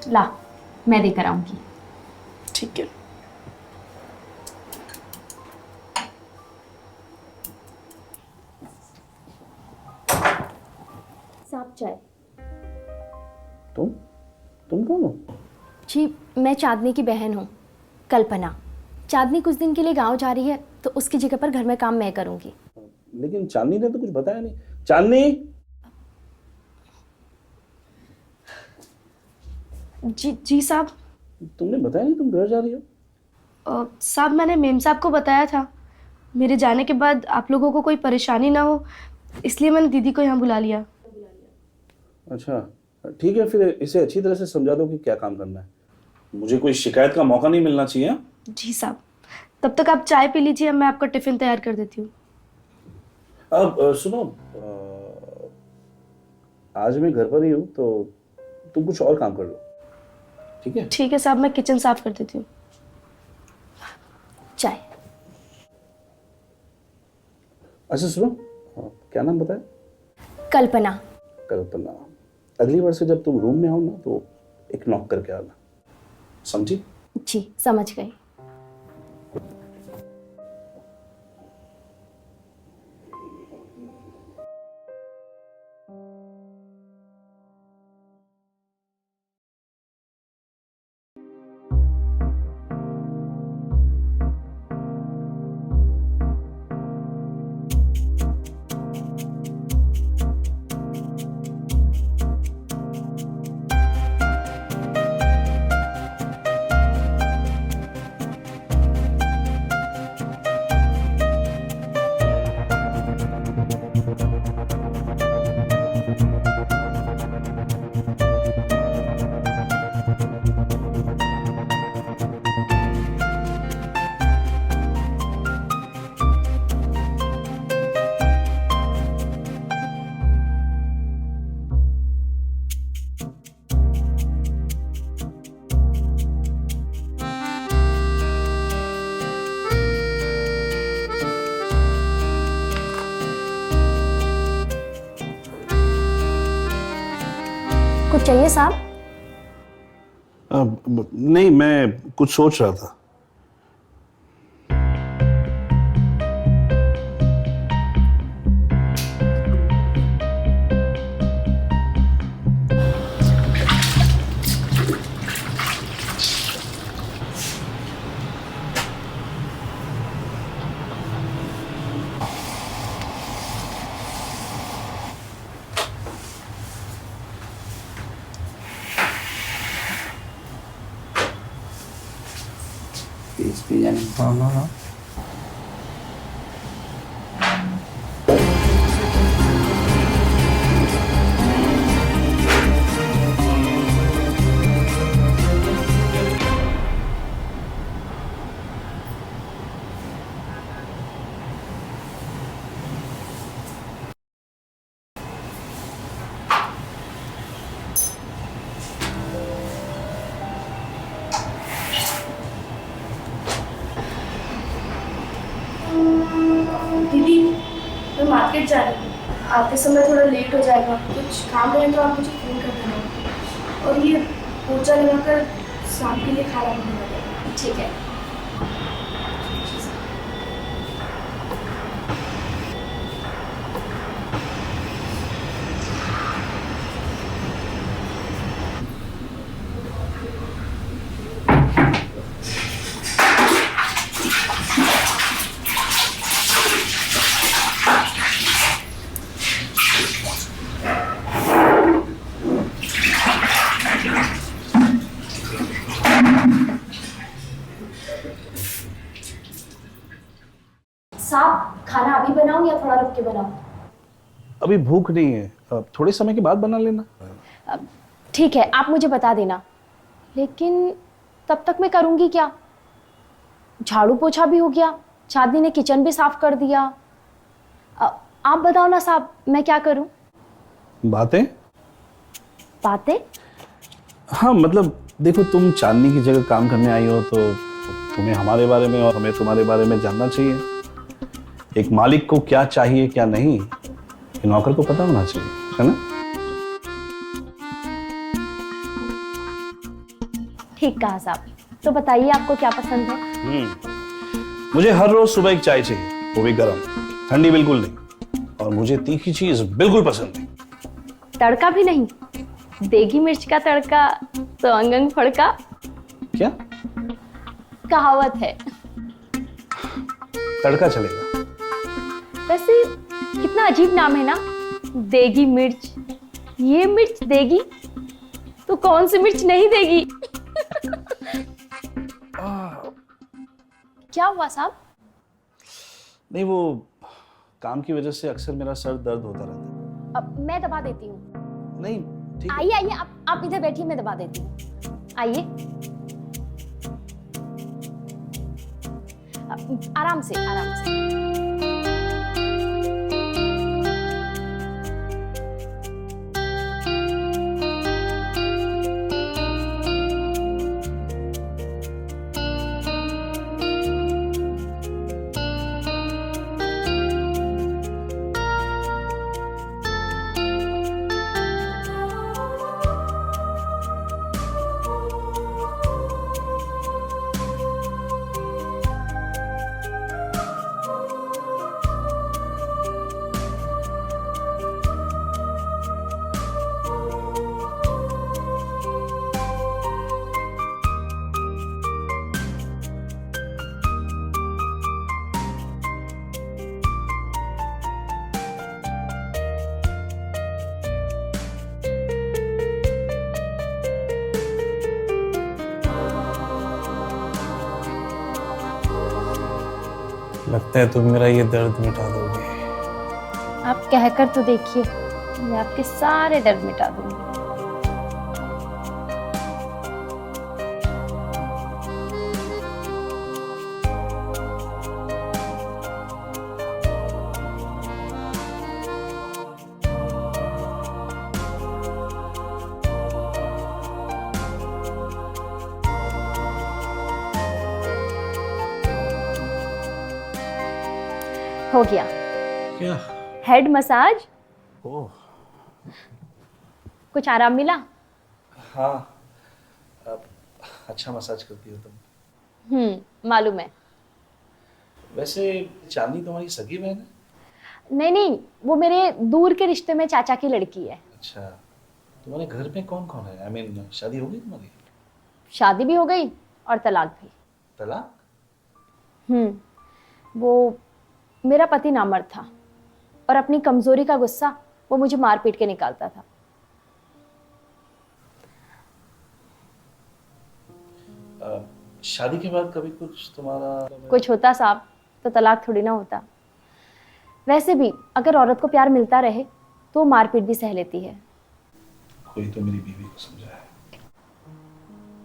ला, मैं देकर आऊंगी। ठीक है। साहब चाय। तुम कौन हो? जी, मैं चांदनी की बहन हूँ, कल्पना। चांदनी कुछ दिन के लिए गांव जा रही है, तो उसकी जगह पर घर में काम मैं करूंगी। लेकिन चांदनी ने तो कुछ बताया नहीं। चांदनी! जी साहब। तुमने बताया नहीं तुम घर जा रही हो? साहब मैंने मेम साहब को बताया था, मेरे जाने के बाद आप लोगों को कोई परेशानी ना हो, इसलिए मैंने दीदी को यहाँ बुला लिया। अच्छा ठीक है, फिर इसे अच्छी तरह से समझा दो कि क्या काम करना है। मुझे कोई शिकायत का मौका नहीं मिलना चाहिए। जी साहब। तब तक आप चाय पी लीजिए, मैं आपका टिफिन तैयार कर देती हूँ। अब सुनो, आज मैं घर पर ही हूँ, तो तुम कुछ और काम कर लो, ठीक है? ठीक है साहब, मैं किचन साफ कर देती हूँ। चाय। अच्छा सुनो, क्या नाम बताया? कल्पना। कल्पना। अगली बार से जब तुम रूम में आओ ना, तो एक नॉक करके आना, समझी? जी समझ गई। कुछ चाहिए साहब? नहीं, मैं कुछ सोच रहा था। हाँ। दीदी, मैं मार्केट जा रही हूँ, आते समय थोड़ा लेट हो जाएगा, कुछ काम रहे तो आप मुझे फ़ोन कर देना। और ये पोछा लगाकर शाम के लिए खाना बना देना। ठीक है। साहब खाना अभी बनाऊं या थोड़ा रुक के बनाऊं? अभी भूख नहीं है, थोड़े समय के बाद बना लेना। ठीक है, आप मुझे बता देना, लेकिन तब तक मैं करूंगी क्या? झाड़ू पोछा भी हो गया, चांदनी ने किचन भी साफ कर दिया। आप बताओ ना साहब, मैं क्या करूं? बातें? बातें? हाँ मतलब देखो, तुम चांदनी की जगह काम करने आई हो, तो तुम्हें हमारे बारे में और हमें तुम्हारे बारे में जानना चाहिए। एक मालिक को क्या चाहिए क्या नहीं, ये नौकर को पता होना चाहिए, है ना? ठीक कहा साहब। तो बताइए आपको क्या पसंद है? मुझे हर रोज सुबह एक चाय चाहिए, वो भी गर्म, ठंडी बिल्कुल नहीं। और मुझे तीखी चीज बिल्कुल पसंद नहीं। तड़का भी नहीं? देगी मिर्च का तड़का तो अंग अंग फड़का, क्या कहावत है। तड़का चलेगा? वैसे कितना अजीब नाम है ना, देगी मिर्च। ये मिर्च देगी तो कौन सी मिर्च नहीं देगी? क्या हुआ साहब? नहीं, वो काम की वजह से अक्सर मेरा सर दर्द होता रहता है। अब मैं दबा देती हूँ। नहीं ठीक है। आइए आइए, आप इधर बैठिए, मैं दबा देती हूँ। आइए, आराम से आराम से। लगता है तुम मेरा ये दर्द मिटा दोगे। आप कहकर तो देखिए, मैं आपके सारे दर्द मिटा दूंगी। हो गया। क्या? Head massage. ओह कुछ आराम मिला? हाँ, अच्छा मसाज करती हो तुम। मालूम है। वैसे चांदनी तुम्हारी सगी बहन है? नहीं नहीं, वो मेरे दूर के रिश्ते में चाचा की लड़की है। अच्छा, तुम्हारे घर में कौन कौन है? I mean, शादी हो गई तुम्हारी? शादी भी हो गई और तलाक भी। तलाक? वो मेरा पति नामर्द था और अपनी कमजोरी का गुस्सा वो मुझे मार पीट के निकालता था। शादी के बाद कभी कुछ तुम्हारा कुछ होता साहब तो तलाक थोड़ी ना होता। वैसे भी अगर औरत को प्यार मिलता रहे तो वो मारपीट भी सह लेती है। कोई तो मेरी बीवी को समझाया।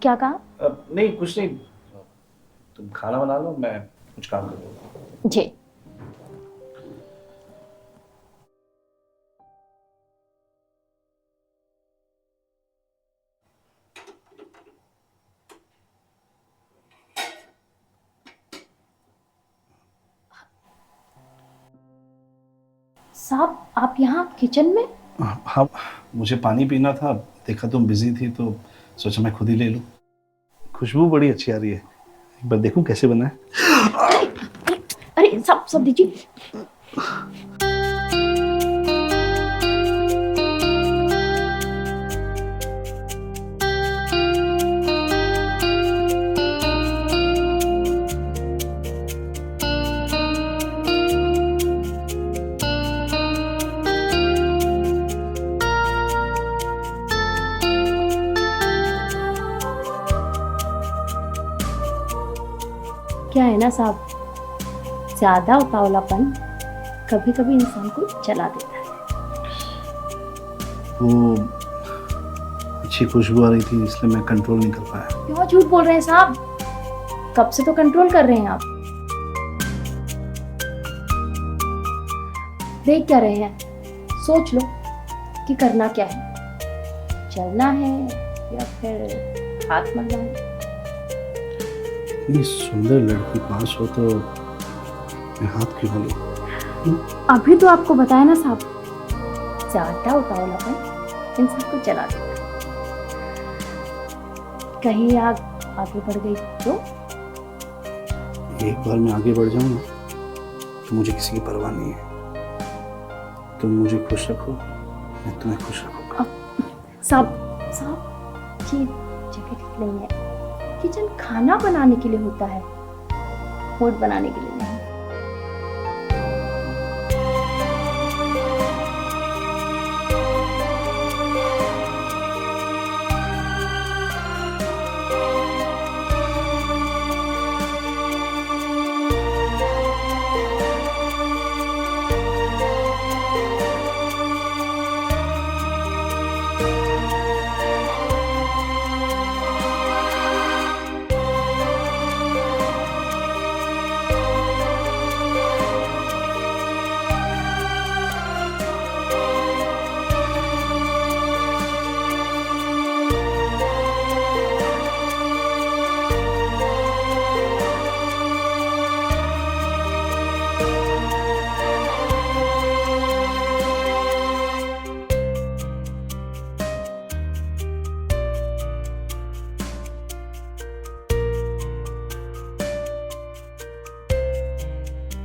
क्या कहा? नहीं कुछ नहीं, तुम खाना बना लो, मैं कुछ काम कर लूंगा। जी। साहब आप यहाँ किचन में? हाँ, मुझे पानी पीना था, देखा तुम बिजी थी तो सोचा मैं खुद ही ले लूं। खुशबू बड़ी अच्छी आ रही है, एक बार देखूं कैसे बना है। अरे सब दीजिए। क्या है ना साहब, ज्यादा उतावलापन कभी कभी इंसान को जला देता है। वो अच्छी खुशबू आ रही थी इसलिए मैं कंट्रोल नहीं कर पाया। क्यों झूठ बोल रहे हैं साहब? कब से तो कंट्रोल कर रहे हैं आप। देख क्या रहे हैं? सोच लो कि करना क्या है, चलना है या फिर हाथ मलना है। इतनी सुंदर लड़की पास हो तो मैं हाथ क्यों मलूं? अभी तो आपको बताया ना साहब, ज्यादा उतावलापन इंसान को जला देता है। कहीं आग आगे बढ़ गई तो? एक बार मैं आगे बढ़ जाऊं ना तो मुझे किसी की परवाह नहीं है। तुम मुझे खुश रखो, मैं तुम्हें खुश रखूंगा। साहब साहब, ये जगह ठीक नहीं है। किचन खाना बनाने के लिए होता है, मूड बनाने के लिए नहीं।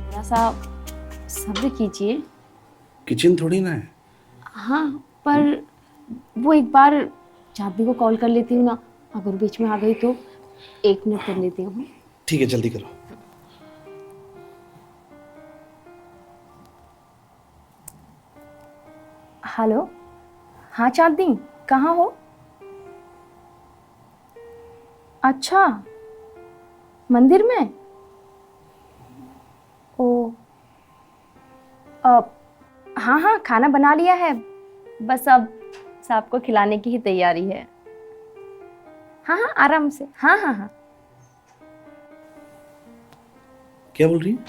थोड़ा सा सब्र कीजिए। किचन थोड़ी ना है। हाँ, पर वो एक बार चांदनी को कॉल कर लेती हूँ ना, अगर बीच में आ गई तो 1 मिनट कर लेती हूँ। ठीक है, जल्दी करो। हेलो, हाँ चांदनी, कहाँ हो? अच्छा, मंदिर में? ओ, हाँ हाँ, खाना बना लिया है, बस अब साहब को खिलाने की ही तैयारी है। हाँ हाँ, आराम से। हाँ हाँ हाँ। क्या बोल रही है?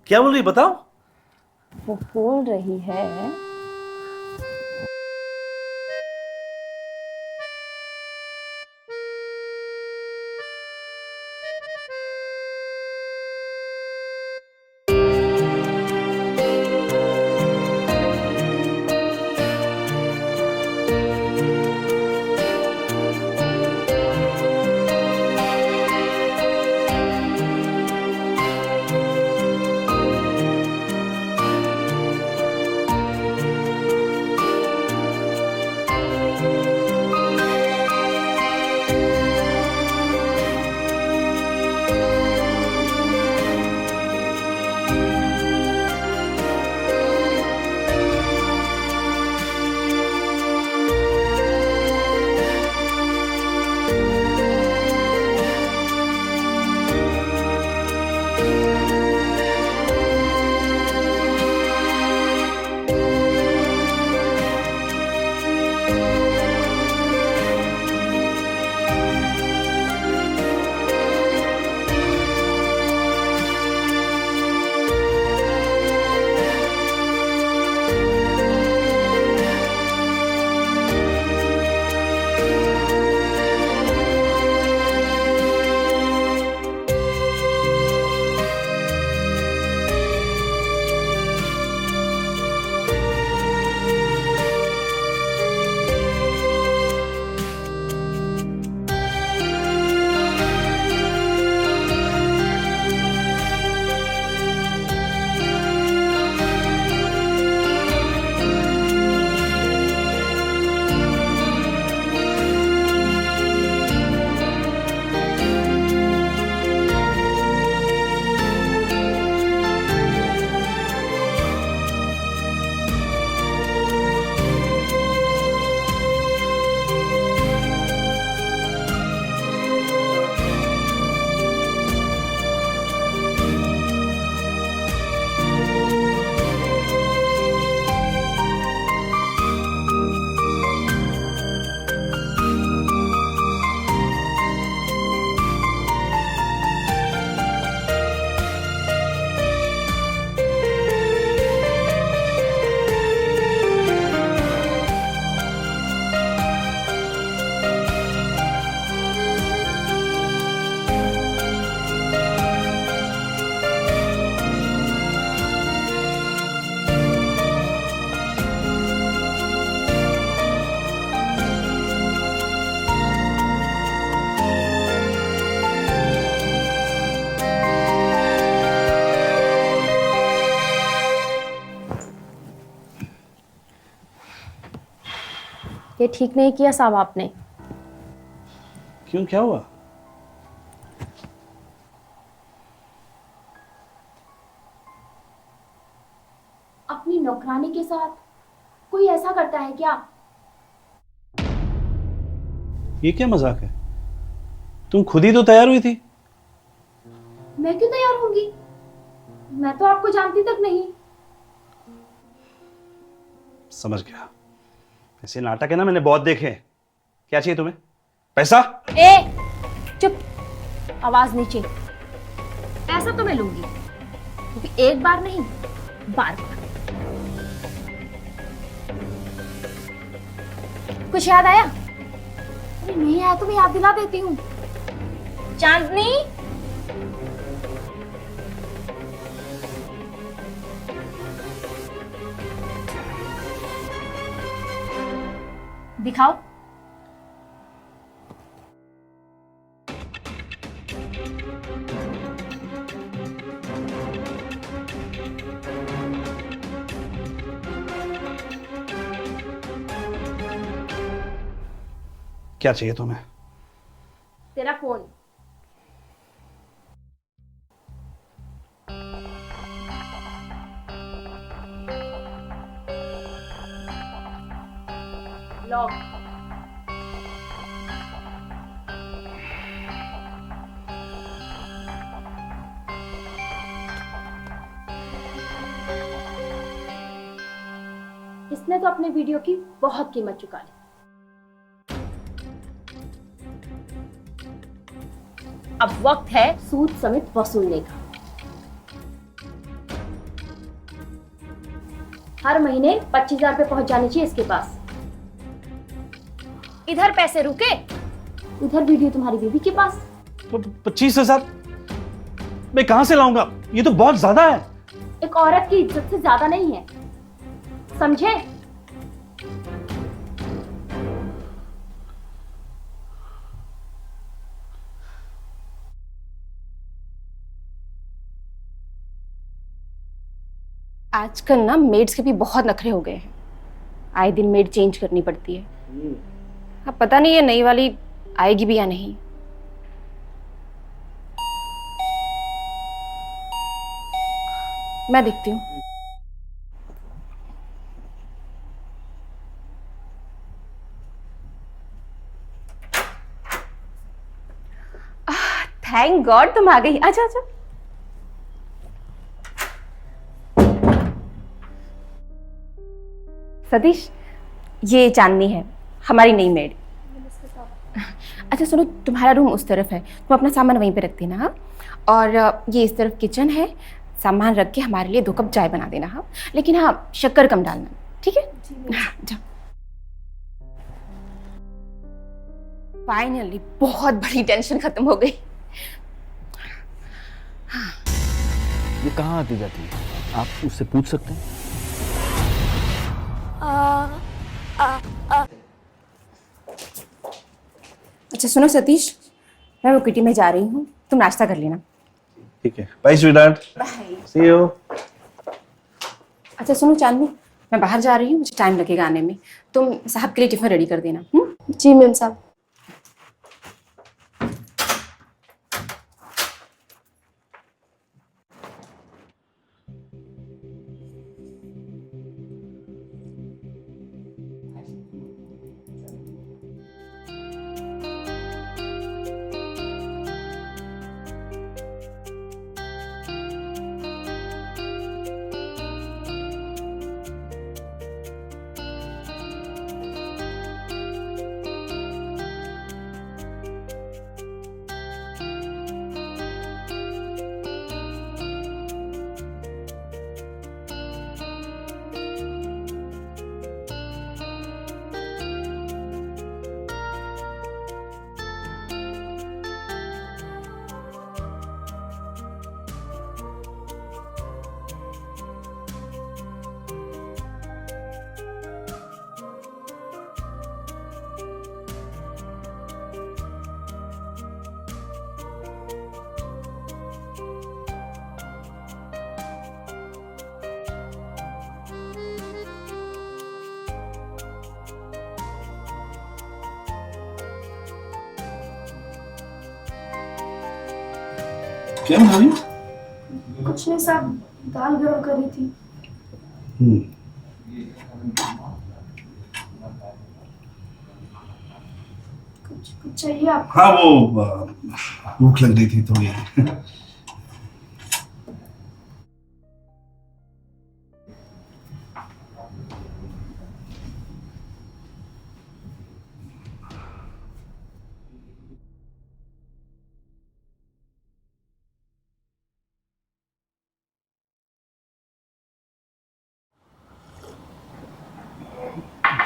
क्या बोल रही है, बताओ। वो बोल रही है ये ठीक नहीं किया साहब आपने। क्यों, क्या हुआ? अपनी नौकरानी के साथ कोई ऐसा करता है क्या? ये क्या मजाक है? तुम खुद ही तो तैयार हुई थी। मैं क्यों तैयार होंगी? मैं तो आपको जानती तक नहीं। समझ गया, ऐसे नाटक है ना, मैंने बहुत देखे हैं। क्या चाहिए तुम्हें? पैसा? ए चुप, आवाज नीचे। पैसा तो मैं लूंगी, क्योंकि एक बार नहीं, बार बार। कुछ याद आया? अरे नहीं आया तो मैं याद दिला देती हूँ। चांदनी, दिखाओ। क्या चाहिए तुम्हें? तेरा फोन। लॉक। इसने तो अपने वीडियो की बहुत कीमत चुका ली। अब वक्त है सूद समेत वसूलने का। हर महीने 25,000 रुपये पहुंच जाने चाहिए इसके पास। इधर पैसे रुके, उधर वीडियो तुम्हारी बीवी के पास। तो 25,000 मैं कहां से लाऊंगा? ये तो बहुत ज्यादा है। एक औरत की इज्जत से ज्यादा नहीं है, समझे? आजकल ना मेड्स के भी बहुत नखरे हो गए हैं। आए दिन मेड चेंज करनी पड़ती है। अब पता नहीं ये नई वाली आएगी भी या नहीं। मैं देखती हूँ। थैंक गॉड तुम आ गई। आजा आजा। सतीश, ये चांदनी है, हमारी नई मेड। अच्छा सुनो, तुम्हारा रूम उस तरफ है, तुम अपना सामान वहीं पे रख देना। हाँ, और ये इस तरफ किचन है, सामान रख के हमारे लिए 2 कप चाय बना देना। हाँ, लेकिन हाँ शक्कर कम डालना, ठीक है? हाँ, जाओ। फाइनली बहुत बड़ी टेंशन खत्म हो गई। ये कहाँ आती जाती है? आप उससे पूछ सकते हैं। अच्छा सुनो सतीश, मैं वो किटी में जा रही हूँ, तुम नाश्ता कर लेना। ठीक है, बाय स्वीटहार्ट। C you. अच्छा सुनो चांदनी, मैं बाहर जा रही हूँ, मुझे टाइम लगेगा आने में। तुम साहब के लिए टिफिन रेडी कर देना। जी मैम साहब। क्या बना रही हो? कुछ नहीं साहब, दाल गर्म करी थी। कुछ कुछ चाहिए आपको? हाँ वो भूख लग रही थी थोड़ी।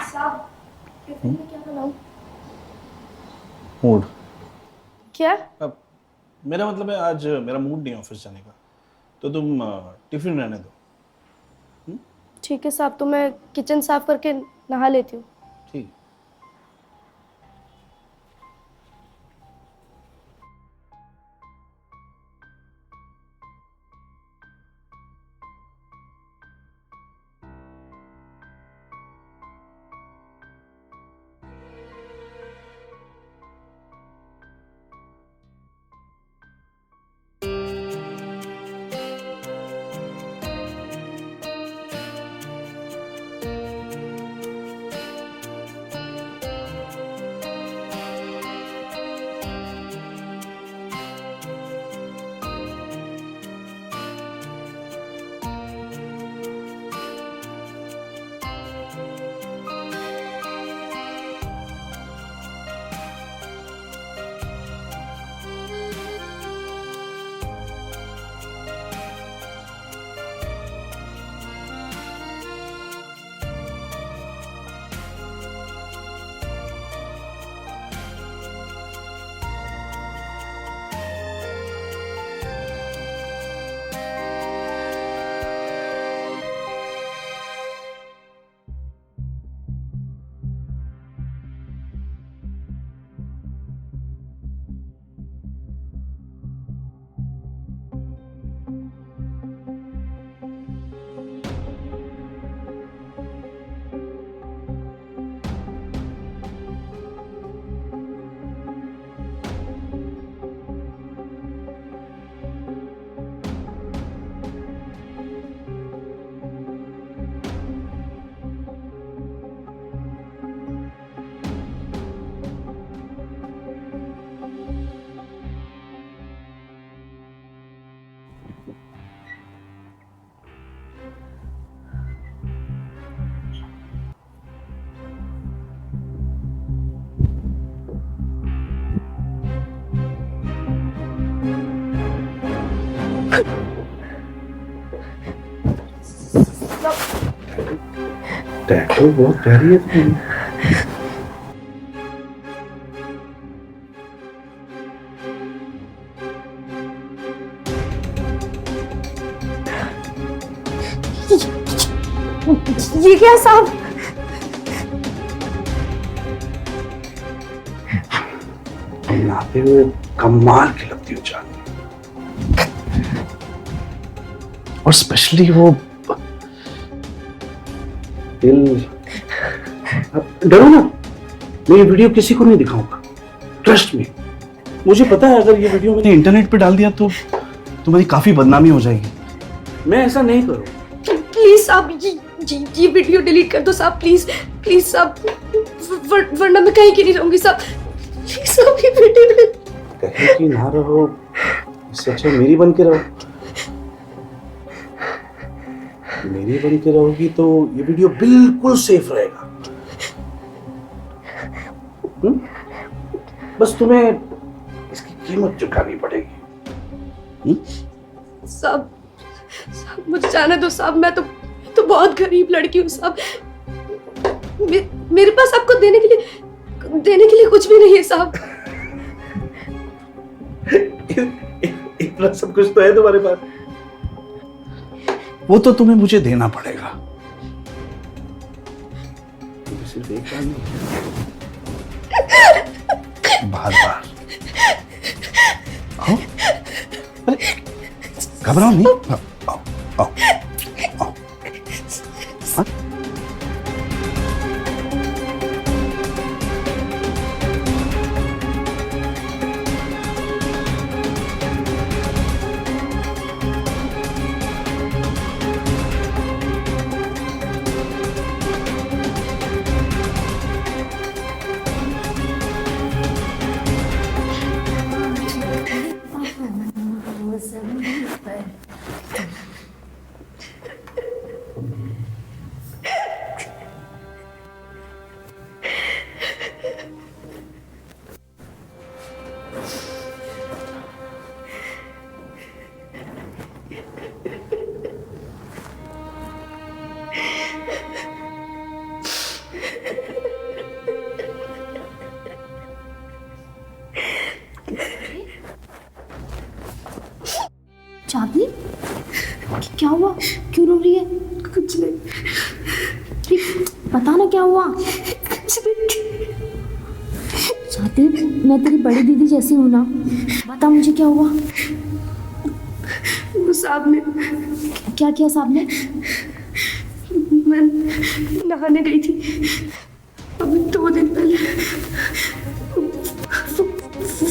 साहब टिफिन में क्या बनाऊं? मूड, क्या? अब मेरा मतलब है आज मेरा मूड नहीं है ऑफिस जाने का, तो तुम टिफिन रहने दो। ठीक है साहब, तो मैं किचन साफ करके नहा लेती हूँ। ठीक। टैटू बहुत प्यारी है तुम्हारी। ये क्या साहब? तुम नहाते हुए कमाल की लगती हो चांदनी, और स्पेशली वो दिल। डरो ना, मैं ये वीडियो किसी को नहीं दिखाऊंगा, ट्रस्ट मी। मुझे पता है अगर ये वीडियो मैंने इंटरनेट पे डाल दिया तो तुम्हारी काफी बदनामी हो जाएगी। मैं ऐसा नहीं करूँ। प्लीज साहब, ये वीडियो डिलीट कर दो साहब, प्लीज प्लीज साहब, वरना मैं कहीं की नहीं रहूंगी साहब। प्लीज साहब, ये वीडियो कहीं की ना रहो, इससे अच्छा मेरी बन के रहो। मेरी बन के रहोगी तो ये वीडियो बिल्कुल सेफ रहेगा। बस तुम्हें इसकी कीमत चुकानी पड़ेगी। साहब, मुझे जाने दो साहब, मैं तो बहुत गरीब लड़की हूँ साहब। मेरे पास आपको देने के लिए कुछ भी नहीं है साहब। इतना सब कुछ तो है तुम्हारे पास, वो तो तुम्हें मुझे देना पड़ेगा। सिर्फ एक बार नहीं, बार बार। आओ, अरे घबराओ नहीं, आओ आओ आओ, आओ। हाँ? क्या हुआ? क्यों रो रही है? कुछ नहीं। बता ना क्या हुआ? स्वाति, मैं तेरी बड़ी दीदी जैसी हूँ ना, बता मुझे क्या हुआ? वो साहब ने क्या किया साहब ने? मैं नहाने गई थी अभी 2 दिन पहले।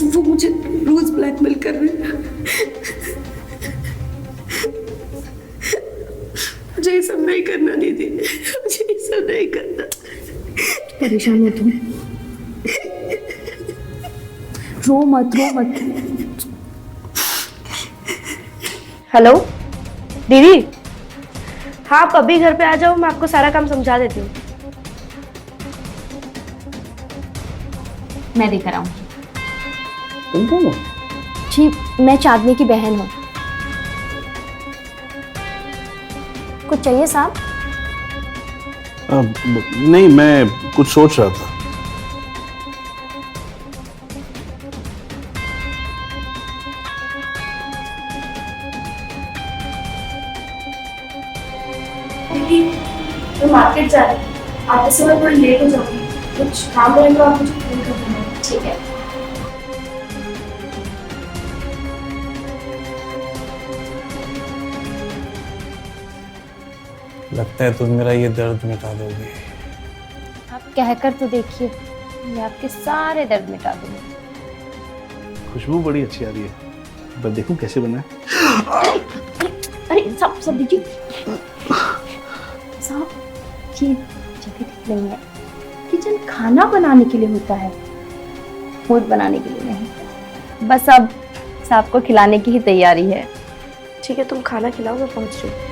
वो मुझे रोज ब्लैकमेल कर रहे हैं। मुझे ये सब नहीं करना दीदी, मुझे ये सब नहीं करना। परेशान मत हो, रो मत रो मत। हेलो दीदी, हाँ आप अभी घर पे आ जाओ, मैं आपको सारा काम समझा देती हूँ। मैं देकर आऊंगी। तुम कौन हो? जी, मैं चांदनी की बहन हूँ। कुछ चाहिए साहब? नहीं, मैं कुछ सोच रहा था। दीदी मैं मार्केट जा रही हूँ, आते समय थोड़ी लेट हो जाऊंगी। कुछ काम रहे तो आप मुझे फोन कर देना। ठीक है। लगता है तुम मेरा ये दर्द मिटा दोगे। आप कहकर तो देखिए, मैं आपके सारे दर्द मिटा दूंगी। खुशबू बड़ी अच्छी आ रही है, पर देखूं कैसे बना है। अरे सब दीजिए साहब, ये जगह ठीक नहीं है। किचन खाना बनाने के लिए होता है, फूड बनाने के लिए नहीं। बस अब साहब को खिलाने की ही तैयारी है। ठीक है, तुम खाना खिलाओ, मैं पहुंच रही हूँ।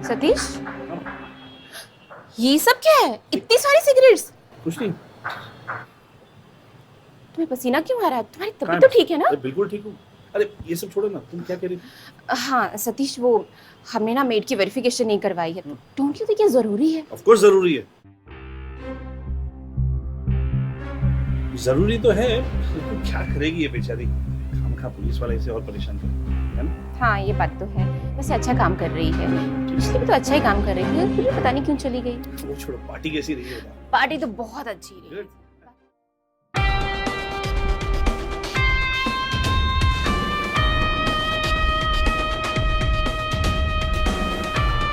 सतीश, ये सब क्या है? इतनी सारी सिगरेट्स? कुछ नहीं। तुम्हें पसीना क्यों आ रहा है? तुम्हारी तबीयत तो ठीक है ना? बिल्कुल ठीक हूँ। अरे ये सब छोड़ो ना, तुम क्या कह रही थी? हाँ सतीश, वो हमने ना मेड की वेरिफिकेशन नहीं करवाई है। डोंट यू थिंक ये जरूरी है? ऑफ कोर्स जरूरी है, जरूरी तो है। लेकिन क्या करेगी ये बेचारी, खामखा पुलिस वाला इसे और परेशान करे, है ना? हाँ ये बात तो है। वैसे अच्छा काम कर रही है, पिछले भी तो अच्छा ही काम कर रही थी, फिर भी पता नहीं क्यों चली गई। वो छोड़ो, पार्टी कैसी रही है? पार्टी तो बहुत अच्छी रही।